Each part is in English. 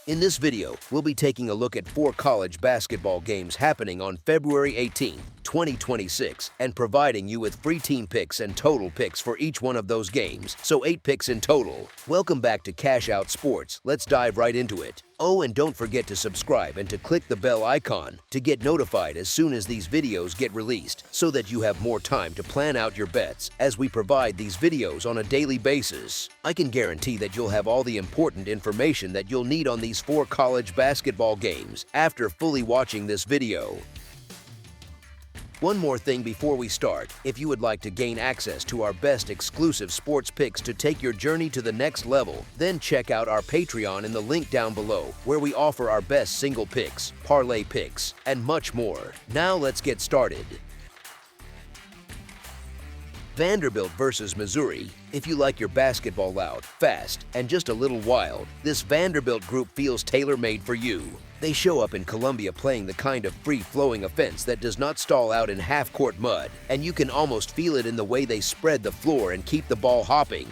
In this video, we'll be taking a look at 4 college basketball games happening on February 18, 2026, and providing you with free team picks and total picks for each one of those games, so 8 picks in total. Welcome back to Cash Out Sports. Let's dive right into it. Oh, and don't forget to subscribe and to click the bell icon to get notified as soon as these videos get released, so that you have more time to plan out your bets as we provide these videos on a daily basis. I can guarantee that you'll have all the important information that you'll need on these 4 college basketball games after fully watching this video. One more thing before we start. If you would like to gain access to our best exclusive sports picks to take your journey to the next level, then check out our Patreon in the link down below, where we offer our best single picks, parlay picks, and much more. Now let's get started. Vanderbilt versus Missouri. If you like your basketball loud, fast, and just a little wild, this Vanderbilt group feels tailor-made for you. They show up in Columbia playing the kind of free-flowing offense that does not stall out in half-court mud, and you can almost feel it in the way they spread the floor and keep the ball hopping.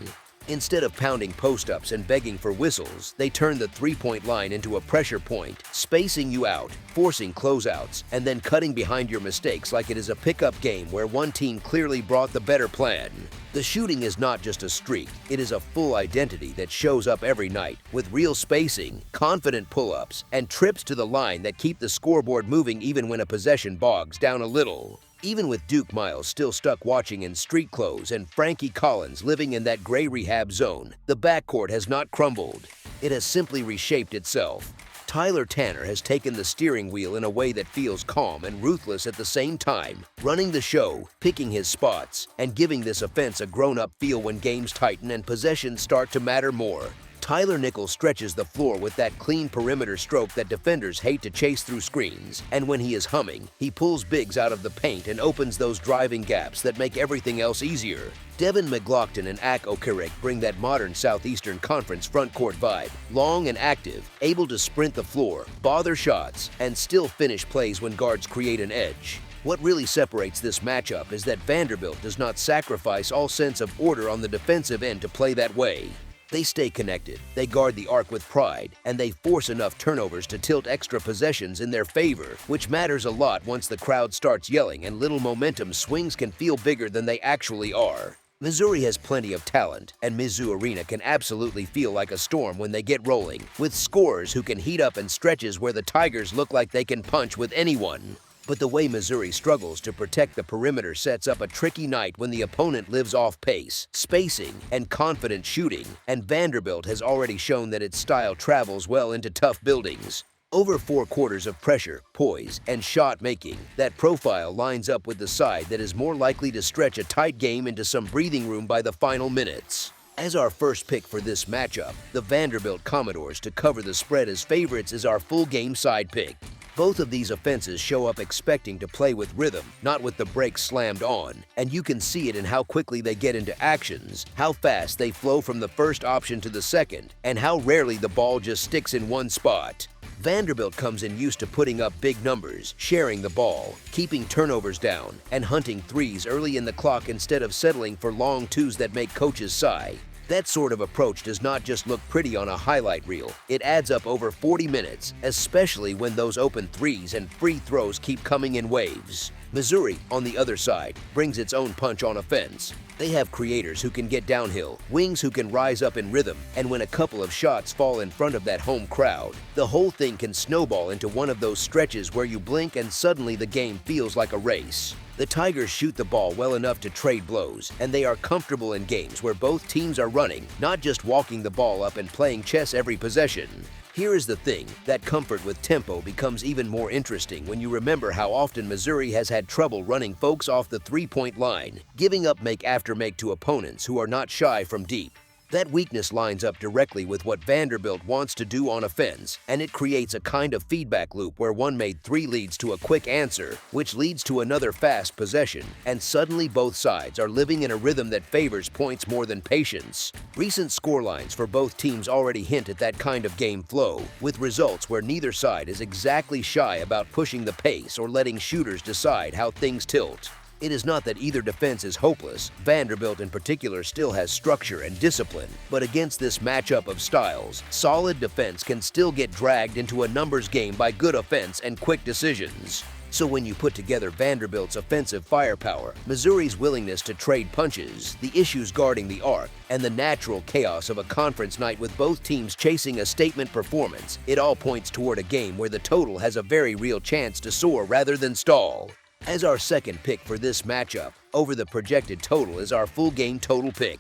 Instead of pounding post-ups and begging for whistles, they turn the three-point line into a pressure point, spacing you out, forcing closeouts, and then cutting behind your mistakes like it is a pickup game where one team clearly brought the better plan. The shooting is not just a streak, it is a full identity that shows up every night, with real spacing, confident pull-ups, and trips to the line that keep the scoreboard moving even when a possession bogs down a little. Even with Duke Miles still stuck watching in street clothes and Frankie Collins living in that gray rehab zone, the backcourt has not crumbled. It has simply reshaped itself. Tyler Tanner has taken the steering wheel in a way that feels calm and ruthless at the same time, running the show, picking his spots, and giving this offense a grown-up feel when games tighten and possessions start to matter more. Tyler Nichols stretches the floor with that clean perimeter stroke that defenders hate to chase through screens, and when he is humming, he pulls bigs out of the paint and opens those driving gaps that make everything else easier. Devin McLaughlin and Ak Okereke bring that modern Southeastern Conference frontcourt vibe, long and active, able to sprint the floor, bother shots, and still finish plays when guards create an edge. What really separates this matchup is that Vanderbilt does not sacrifice all sense of order on the defensive end to play that way. They stay connected, they guard the arc with pride, and they force enough turnovers to tilt extra possessions in their favor, which matters a lot once the crowd starts yelling and little momentum swings can feel bigger than they actually are. Missouri has plenty of talent, and Mizzou Arena can absolutely feel like a storm when they get rolling, with scorers who can heat up and stretches where the Tigers look like they can punch with anyone. But the way Missouri struggles to protect the perimeter sets up a tricky night when the opponent lives off pace, spacing, and confident shooting, and Vanderbilt has already shown that its style travels well into tough buildings. Over 4 quarters of pressure, poise, and shot making, that profile lines up with the side that is more likely to stretch a tight game into some breathing room by the final minutes. As our first pick for this matchup, the Vanderbilt Commodores to cover the spread as favorites is our full game side pick. Both of these offenses show up expecting to play with rhythm, not with the brakes slammed on, and you can see it in how quickly they get into actions, how fast they flow from the first option to the second, and how rarely the ball just sticks in one spot. Vanderbilt comes in used to putting up big numbers, sharing the ball, keeping turnovers down, and hunting threes early in the clock instead of settling for long twos that make coaches sigh. That sort of approach does not just look pretty on a highlight reel, it adds up over 40 minutes, especially when those open threes and free throws keep coming in waves. Missouri, on the other side, brings its own punch on offense. They have creators who can get downhill, wings who can rise up in rhythm, and when a couple of shots fall in front of that home crowd, the whole thing can snowball into one of those stretches where you blink and suddenly the game feels like a race. The Tigers shoot the ball well enough to trade blows, and they are comfortable in games where both teams are running, not just walking the ball up and playing chess every possession. Here is the thing, that comfort with tempo becomes even more interesting when you remember how often Missouri has had trouble running folks off the three-point line, giving up make after make to opponents who are not shy from deep. That weakness lines up directly with what Vanderbilt wants to do on offense, and it creates a kind of feedback loop where one made 3 leads to a quick answer, which leads to another fast possession, and suddenly both sides are living in a rhythm that favors points more than patience. Recent scorelines for both teams already hint at that kind of game flow, with results where neither side is exactly shy about pushing the pace or letting shooters decide how things tilt. It is not that either defense is hopeless. Vanderbilt in particular still has structure and discipline, but against this matchup of styles, solid defense can still get dragged into a numbers game by good offense and quick decisions. So when you put together Vanderbilt's offensive firepower, Missouri's willingness to trade punches, the issues guarding the arc, and the natural chaos of a conference night with both teams chasing a statement performance, it all points toward a game where the total has a very real chance to soar rather than stall. As our second pick for this matchup, over the projected total is our full game total pick.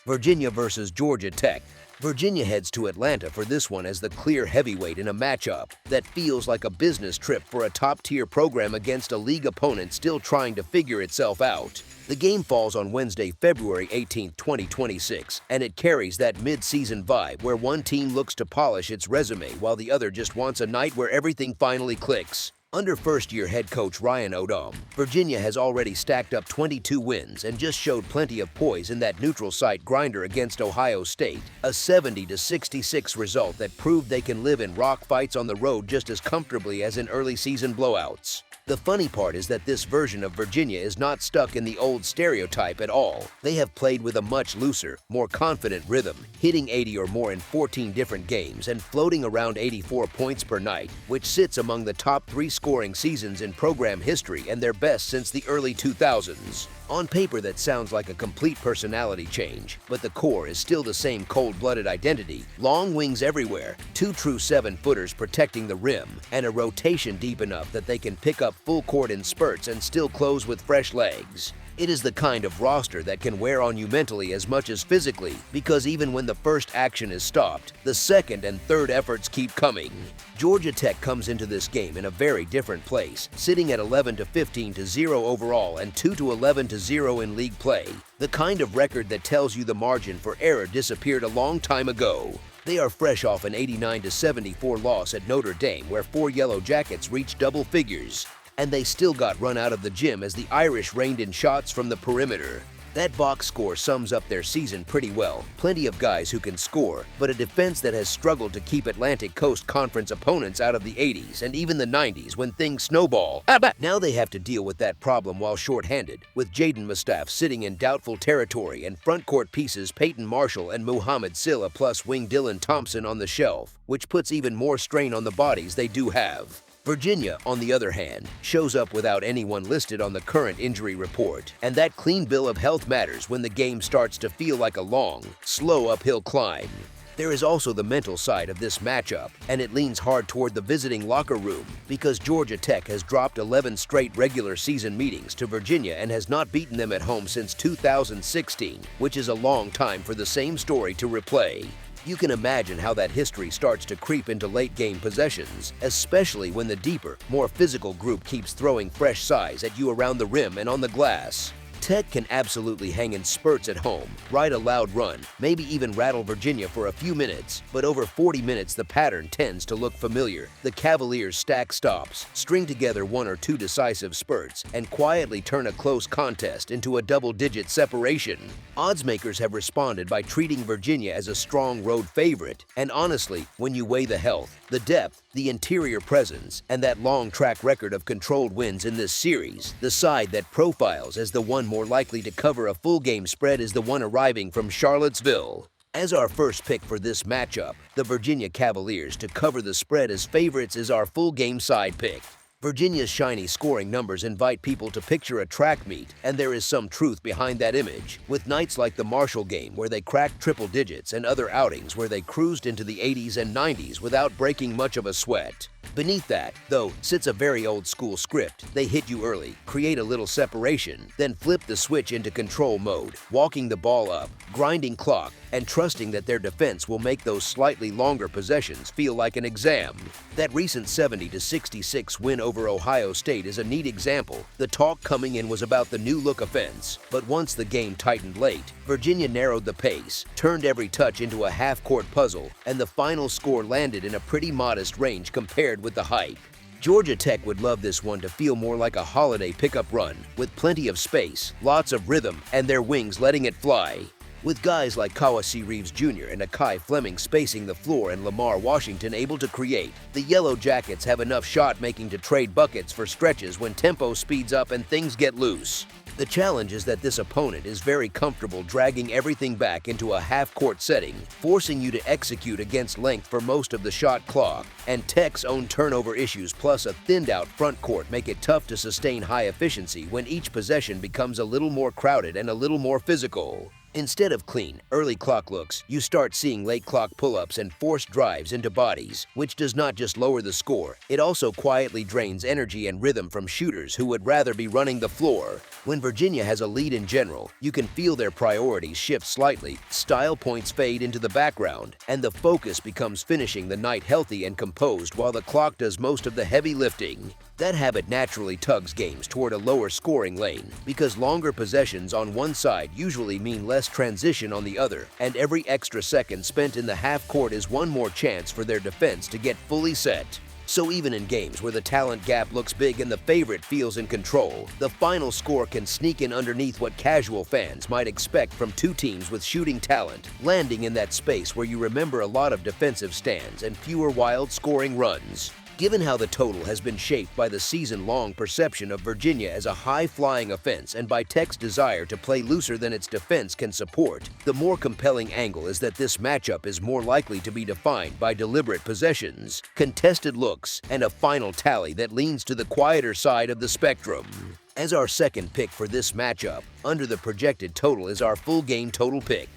Virginia versus Georgia Tech. Virginia heads to Atlanta for this one as the clear heavyweight in a matchup that feels like a business trip for a top-tier program against a league opponent still trying to figure itself out. The game falls on Wednesday, February 18, 2026, and it carries that mid-season vibe where one team looks to polish its resume while the other just wants a night where everything finally clicks. Under first-year head coach Ryan Odom, Virginia has already stacked up 22 wins and just showed plenty of poise in that neutral site grinder against Ohio State, a 70-66 result that proved they can live in rock fights on the road just as comfortably as in early season blowouts. The funny part is that this version of Virginia is not stuck in the old stereotype at all. They have played with a much looser, more confident rhythm, hitting 80 or more in 14 different games and floating around 84 points per night, which sits among the top 3 scoring seasons in program history and their best since the early 2000s. On paper, that sounds like a complete personality change, but the core is still the same cold-blooded identity, long wings everywhere, 2 true 7-footers protecting the rim, and a rotation deep enough that they can pick up full court in spurts and still close with fresh legs. It is the kind of roster that can wear on you mentally as much as physically, because even when the first action is stopped, the second and third efforts keep coming. Georgia Tech comes into this game in a very different place, sitting at 11-15-0 overall and 2-11-0 in league play, the kind of record that tells you the margin for error disappeared a long time ago. They are fresh off an 89-74 loss at Notre Dame where 4 Yellow Jackets reached double figures, and they still got run out of the gym as the Irish rained in shots from the perimeter. That box score sums up their season pretty well. Plenty of guys who can score, but a defense that has struggled to keep Atlantic Coast Conference opponents out of the 80s and even the 90s when things snowball. Now they have to deal with that problem while shorthanded, with Jaden Mustaf sitting in doubtful territory and frontcourt pieces Peyton Marshall and Muhammad Silla plus wing Dylan Thompson on the shelf, which puts even more strain on the bodies they do have. Virginia, on the other hand, shows up without anyone listed on the current injury report, and that clean bill of health matters when the game starts to feel like a long, slow uphill climb. There is also the mental side of this matchup, and it leans hard toward the visiting locker room because Georgia Tech has dropped 11 straight regular season meetings to Virginia and has not beaten them at home since 2016, which is a long time for the same story to replay. You can imagine how that history starts to creep into late-game possessions, especially when the deeper, more physical group keeps throwing fresh size at you around the rim and on the glass. Tech can absolutely hang in spurts at home, ride a loud run, maybe even rattle Virginia for a few minutes, but over 40 minutes the pattern tends to look familiar. The Cavaliers stack stops, string together 1 or 2 decisive spurts, and quietly turn a close contest into a double-digit separation. Oddsmakers have responded by treating Virginia as a strong road favorite, and honestly, when you weigh the health, the depth, the interior presence, and that long track record of controlled wins in this series, the side that profiles as the one more likely to cover a full game spread is the one arriving from Charlottesville. As our first pick for this matchup, the Virginia Cavaliers to cover the spread as favorites is our full game side pick. Virginia's shiny scoring numbers invite people to picture a track meet, and there is some truth behind that image, with nights like the Marshall game where they cracked triple digits and other outings where they cruised into the 80s and 90s without breaking much of a sweat. Beneath that, though, sits a very old-school script. They hit you early, create a little separation, then flip the switch into control mode, walking the ball up, grinding clock, and trusting that their defense will make those slightly longer possessions feel like an exam. That recent 70-66 win over Ohio State is a neat example. The talk coming in was about the new-look offense, but once the game tightened late, Virginia narrowed the pace, turned every touch into a half-court puzzle, and the final score landed in a pretty modest range compared with the hype. Georgia Tech would love this one to feel more like a holiday pickup run, with plenty of space, lots of rhythm, and their wings letting it fly. With guys like Kawasi Reeves Jr. and Akai Fleming spacing the floor and Lamar Washington able to create, the Yellow Jackets have enough shot-making to trade buckets for stretches when tempo speeds up and things get loose. The challenge is that this opponent is very comfortable dragging everything back into a half-court setting, forcing you to execute against length for most of the shot clock, and Tech's own turnover issues plus a thinned-out front court make it tough to sustain high efficiency when each possession becomes a little more crowded and a little more physical. Instead of clean, early clock looks, you start seeing late clock pull-ups and forced drives into bodies, which does not just lower the score, it also quietly drains energy and rhythm from shooters who would rather be running the floor. When Virginia has a lead in general, you can feel their priorities shift slightly, style points fade into the background, and the focus becomes finishing the night healthy and composed while the clock does most of the heavy lifting. That habit naturally tugs games toward a lower scoring lane, because longer possessions on one side usually mean less transition on the other, and every extra second spent in the half court is one more chance for their defense to get fully set. So even in games where the talent gap looks big and the favorite feels in control, the final score can sneak in underneath what casual fans might expect from two teams with shooting talent, landing in that space where you remember a lot of defensive stands and fewer wild scoring runs. Given how the total has been shaped by the season-long perception of Virginia as a high-flying offense and by Tech's desire to play looser than its defense can support, the more compelling angle is that this matchup is more likely to be defined by deliberate possessions, contested looks, and a final tally that leans to the quieter side of the spectrum. As our second pick for this matchup, under the projected total is our full game total pick.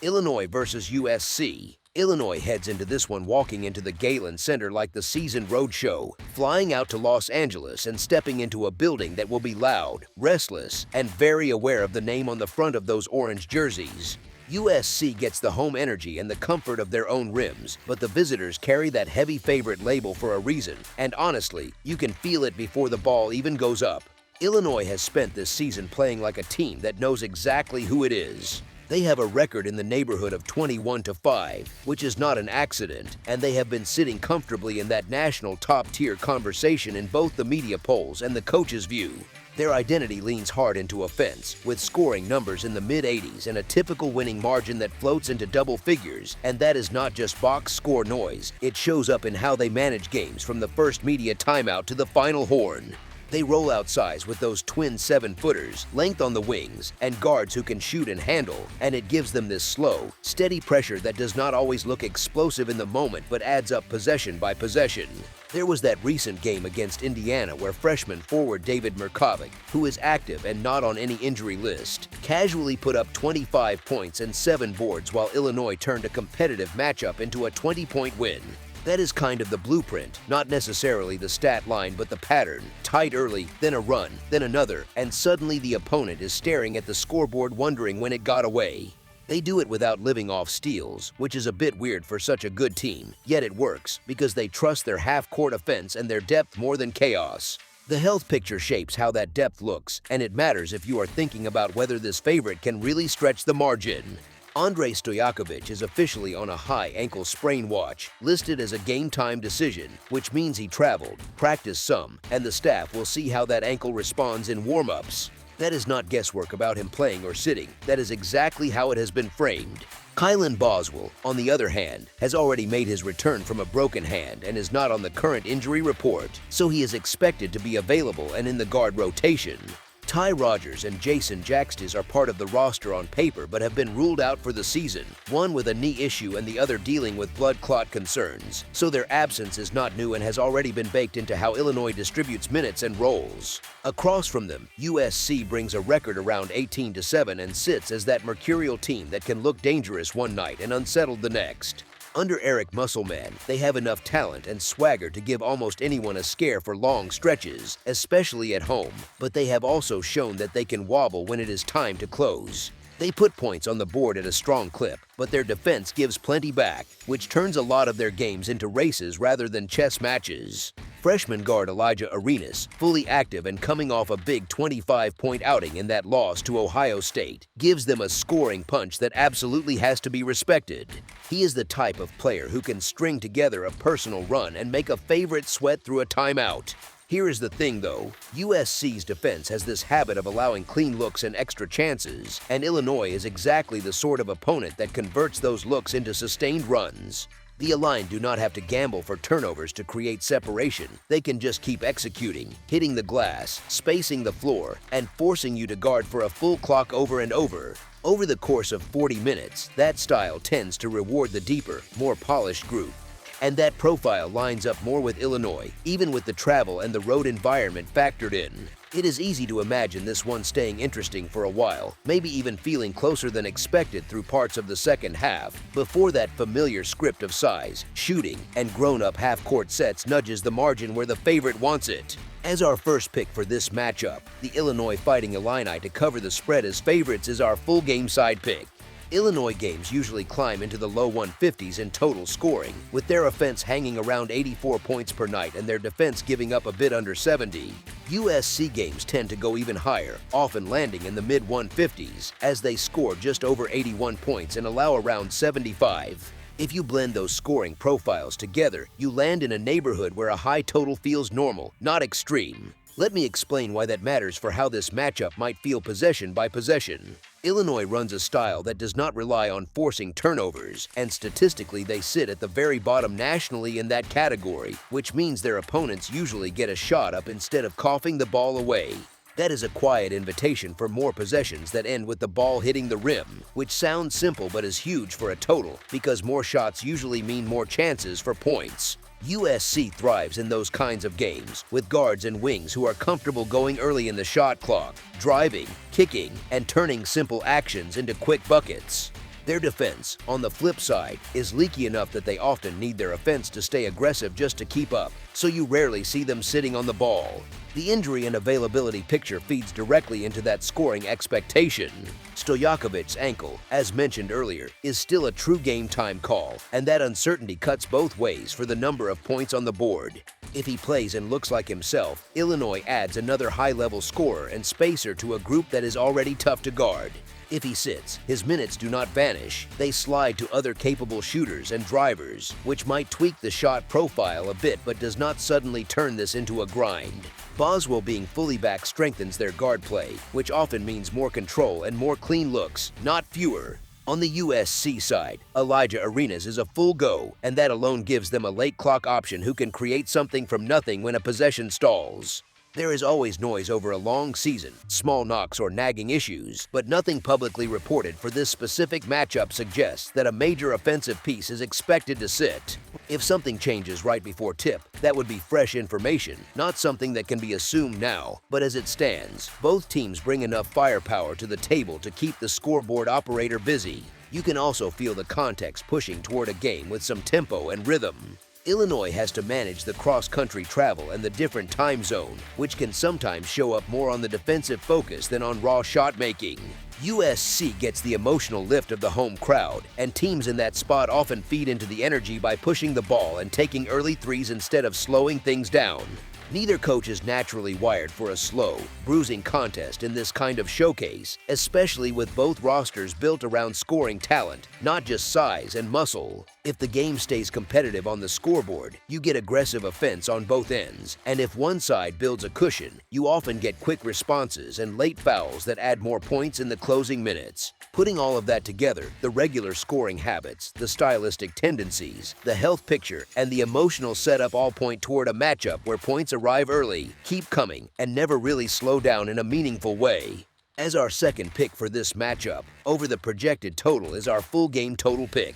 Illinois versus USC. Illinois heads into this one walking into the Galen Center like the season roadshow, flying out to Los Angeles and stepping into a building that will be loud, restless, and very aware of the name on the front of those orange jerseys. USC gets the home energy and the comfort of their own rims, but the visitors carry that heavy favorite label for a reason, and honestly, you can feel it before the ball even goes up. Illinois has spent this season playing like a team that knows exactly who it is. They have a record in the neighborhood of 21-5, which is not an accident, and they have been sitting comfortably in that national top-tier conversation in both the media polls and the coach's view. Their identity leans hard into offense, with scoring numbers in the mid-80s and a typical winning margin that floats into double figures, and that is not just box score noise, it shows up in how they manage games from the first media timeout to the final horn. They roll out size with those twin 7-footers, length on the wings, and guards who can shoot and handle, and it gives them this slow, steady pressure that does not always look explosive in the moment but adds up possession by possession. There was that recent game against Indiana where freshman forward David Murkovic, who is active and not on any injury list, casually put up 25 points and 7 boards while Illinois turned a competitive matchup into a 20-point win. That is kind of the blueprint, not necessarily the stat line but the pattern. Tight early, then a run, then another, and suddenly the opponent is staring at the scoreboard wondering when it got away. They do it without living off steals, which is a bit weird for such a good team, yet it works because they trust their half-court offense and their depth more than chaos. The health picture shapes how that depth looks, and it matters if you are thinking about whether this favorite can really stretch the margin. Andrei Stojakovic is officially on a high ankle sprain watch, listed as a game-time decision, which means he traveled, practiced some, and the staff will see how that ankle responds in warm-ups. That is not guesswork about him playing or sitting, that is exactly how it has been framed. Kylan Boswell, on the other hand, has already made his return from a broken hand and is not on the current injury report, so he is expected to be available and in the guard rotation. Ty Rogers and Jason Jaxtis are part of the roster on paper but have been ruled out for the season, one with a knee issue and the other dealing with blood clot concerns, so their absence is not new and has already been baked into how Illinois distributes minutes and roles. Across from them, USC brings a record around 18-7 and sits as that mercurial team that can look dangerous one night and unsettled the next. Under Eric Musselman, they have enough talent and swagger to give almost anyone a scare for long stretches, especially at home, but they have also shown that they can wobble when it is time to close. They put points on the board at a strong clip, but their defense gives plenty back, which turns a lot of their games into races rather than chess matches. Freshman guard Elijah Arenas, fully active and coming off a big 25-point outing in that loss to Ohio State, gives them a scoring punch that absolutely has to be respected. He is the type of player who can string together a personal run and make a favorite sweat through a timeout. Here is the thing though, USC's defense has this habit of allowing clean looks and extra chances, and Illinois is exactly the sort of opponent that converts those looks into sustained runs. The Illini do not have to gamble for turnovers to create separation. They can just keep executing, hitting the glass, spacing the floor, and forcing you to guard for a full clock over and over. Over the course of 40 minutes, that style tends to reward the deeper, more polished group. And that profile lines up more with Illinois, even with the travel and the road environment factored in. It is easy to imagine this one staying interesting for a while, maybe even feeling closer than expected through parts of the second half, before that familiar script of size, shooting, and grown-up half-court sets nudges the margin where the favorite wants it. As our first pick for this matchup, the Illinois Fighting Illini to cover the spread as favorites is our full game side pick. Illinois games usually climb into the low 150s in total scoring, with their offense hanging around 84 points per night and their defense giving up a bit under 70. USC games tend to go even higher, often landing in the mid-150s, as they score just over 81 points and allow around 75. If you blend those scoring profiles together, you land in a neighborhood where a high total feels normal, not extreme. Let me explain why that matters for how this matchup might feel possession by possession. Illinois runs a style that does not rely on forcing turnovers, and statistically they sit at the very bottom nationally in that category, which means their opponents usually get a shot up instead of coughing the ball away. That is a quiet invitation for more possessions that end with the ball hitting the rim, which sounds simple but is huge for a total, because more shots usually mean more chances for points. USC thrives in those kinds of games, with guards and wings who are comfortable going early in the shot clock, driving, kicking, and turning simple actions into quick buckets. Their defense, on the flip side, is leaky enough that they often need their offense to stay aggressive just to keep up, so you rarely see them sitting on the ball. The injury and availability picture feeds directly into that scoring expectation. Stojakovic's ankle, as mentioned earlier, is still a true game-time call, and that uncertainty cuts both ways for the number of points on the board. If he plays and looks like himself, Illinois adds another high-level scorer and spacer to a group that is already tough to guard. If he sits, his minutes do not vanish. They slide to other capable shooters and drivers, which might tweak the shot profile a bit but does not suddenly turn this into a grind. Boswell being fully back strengthens their guard play, which often means more control and more clean looks, not fewer. On the USC side, Elijah Arenas is a full go, and that alone gives them a late clock option who can create something from nothing when a possession stalls. There is always noise over a long season, small knocks or nagging issues, but nothing publicly reported for this specific matchup suggests that a major offensive piece is expected to sit. If something changes right before tip, that would be fresh information, not something that can be assumed now. But as it stands, both teams bring enough firepower to the table to keep the scoreboard operator busy. You can also feel the context pushing toward a game with some tempo and rhythm. Illinois has to manage the cross-country travel and the different time zone, which can sometimes show up more on the defensive focus than on raw shot-making. USC gets the emotional lift of the home crowd, and teams in that spot often feed into the energy by pushing the ball and taking early threes instead of slowing things down. Neither coach is naturally wired for a slow, bruising contest in this kind of showcase, especially with both rosters built around scoring talent, not just size and muscle. If the game stays competitive on the scoreboard, you get aggressive offense on both ends, and if one side builds a cushion, you often get quick responses and late fouls that add more points in the closing minutes. Putting all of that together, the regular scoring habits, the stylistic tendencies, the health picture, and the emotional setup all point toward a matchup where points arrive early, keep coming, and never really slow down in a meaningful way. As our second pick for this matchup, over the projected total is our full game total pick.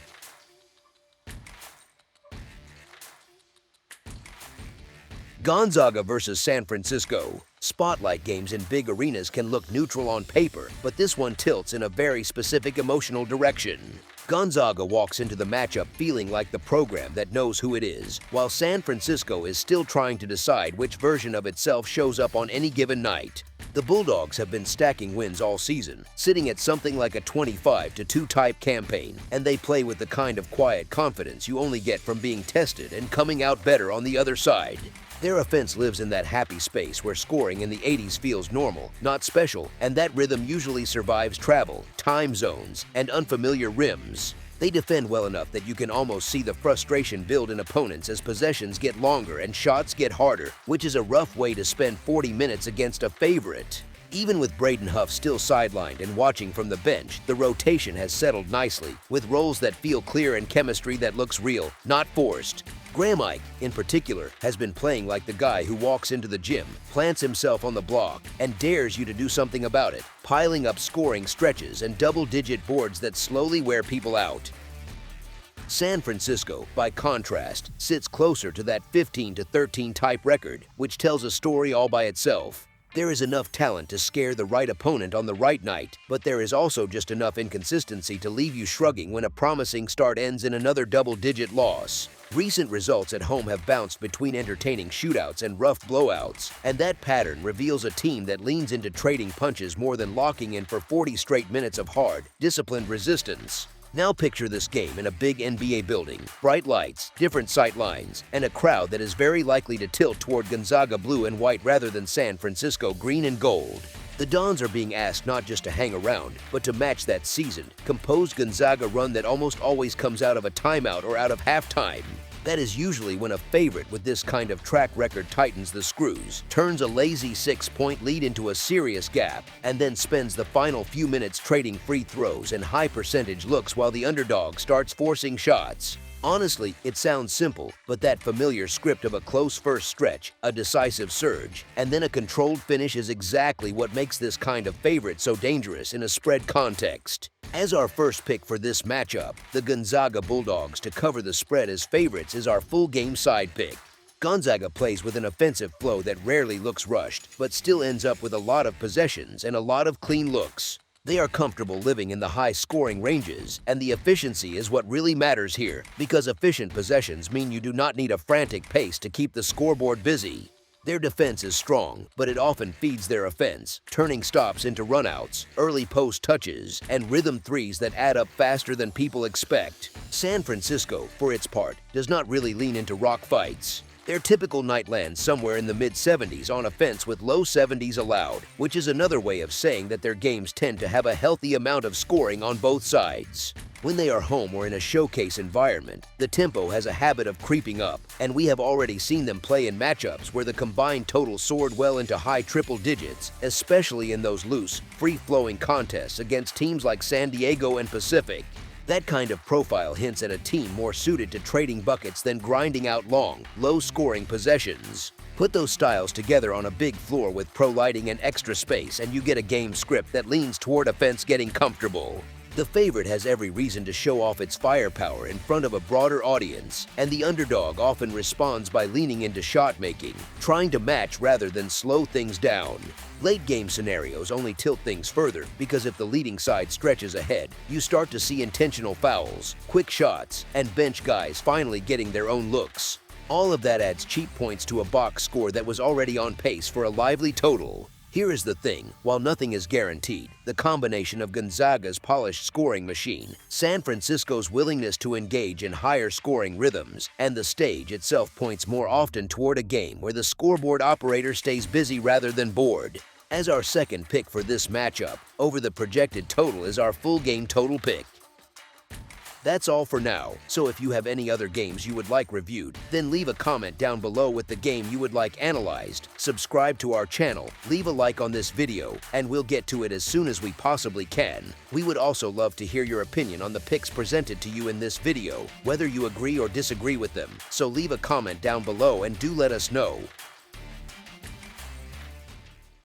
Gonzaga versus San Francisco. Spotlight games in big arenas can look neutral on paper, but this one tilts in a very specific emotional direction. Gonzaga walks into the matchup feeling like the program that knows who it is, while San Francisco is still trying to decide which version of itself shows up on any given night. The Bulldogs have been stacking wins all season, sitting at something like a 25-2 type campaign, and they play with the kind of quiet confidence you only get from being tested and coming out better on the other side. Their offense lives in that happy space where scoring in the 80s feels normal, not special, and that rhythm usually survives travel, time zones, and unfamiliar rims. They defend well enough that you can almost see the frustration build in opponents as possessions get longer and shots get harder, which is a rough way to spend 40 minutes against a favorite. Even with Braden Huff still sidelined and watching from the bench, the rotation has settled nicely, with roles that feel clear and chemistry that looks real, not forced. Graham Ike, in particular, has been playing like the guy who walks into the gym, plants himself on the block, and dares you to do something about it, piling up scoring stretches and double-digit boards that slowly wear people out. San Francisco, by contrast, sits closer to that 15-13 type record, which tells a story all by itself. There is enough talent to scare the right opponent on the right night, but there is also just enough inconsistency to leave you shrugging when a promising start ends in another double-digit loss. Recent results at home have bounced between entertaining shootouts and rough blowouts, and that pattern reveals a team that leans into trading punches more than locking in for 40 straight minutes of hard, disciplined resistance. Now picture this game in a big NBA building, bright lights, different sight lines, and a crowd that is very likely to tilt toward Gonzaga blue and white rather than San Francisco green and gold. The Dons are being asked not just to hang around, but to match that seasoned, composed Gonzaga run that almost always comes out of a timeout or out of halftime. That is usually when a favorite with this kind of track record tightens the screws, turns a lazy 6-point lead into a serious gap, and then spends the final few minutes trading free throws and high-percentage looks while the underdog starts forcing shots. Honestly, it sounds simple, but that familiar script of a close first stretch, a decisive surge, and then a controlled finish is exactly what makes this kind of favorite so dangerous in a spread context. As our first pick for this matchup, the Gonzaga Bulldogs to cover the spread as favorites is our full game side pick. Gonzaga plays with an offensive flow that rarely looks rushed, but still ends up with a lot of possessions and a lot of clean looks. They are comfortable living in the high-scoring ranges, and the efficiency is what really matters here, because efficient possessions mean you do not need a frantic pace to keep the scoreboard busy. Their defense is strong, but it often feeds their offense, turning stops into runouts, early post touches, and rhythm threes that add up faster than people expect. San Francisco, for its part, does not really lean into rock fights. Their typical night lands somewhere in the mid-70s on offense with low 70s allowed, which is another way of saying that their games tend to have a healthy amount of scoring on both sides. When they are home or in a showcase environment, the tempo has a habit of creeping up, and we have already seen them play in matchups where the combined total soared well into high triple digits, especially in those loose, free-flowing contests against teams like San Diego and Pacific. That kind of profile hints at a team more suited to trading buckets than grinding out long, low-scoring possessions. Put those styles together on a big floor with pro lighting and extra space, and you get a game script that leans toward offense getting comfortable. The favorite has every reason to show off its firepower in front of a broader audience, and the underdog often responds by leaning into shot making, trying to match rather than slow things down. Late game scenarios only tilt things further because if the leading side stretches ahead, you start to see intentional fouls, quick shots, and bench guys finally getting their own looks. All of that adds cheap points to a box score that was already on pace for a lively total. Here is the thing, while nothing is guaranteed, the combination of Gonzaga's polished scoring machine, San Francisco's willingness to engage in higher scoring rhythms, and the stage itself points more often toward a game where the scoreboard operator stays busy rather than bored. As our second pick for this matchup, over the projected total is our full game total pick. That's all for now, so if you have any other games you would like reviewed, then leave a comment down below with the game you would like analyzed, subscribe to our channel, leave a like on this video, and we'll get to it as soon as we possibly can. We would also love to hear your opinion on the picks presented to you in this video, whether you agree or disagree with them, so leave a comment down below and do let us know.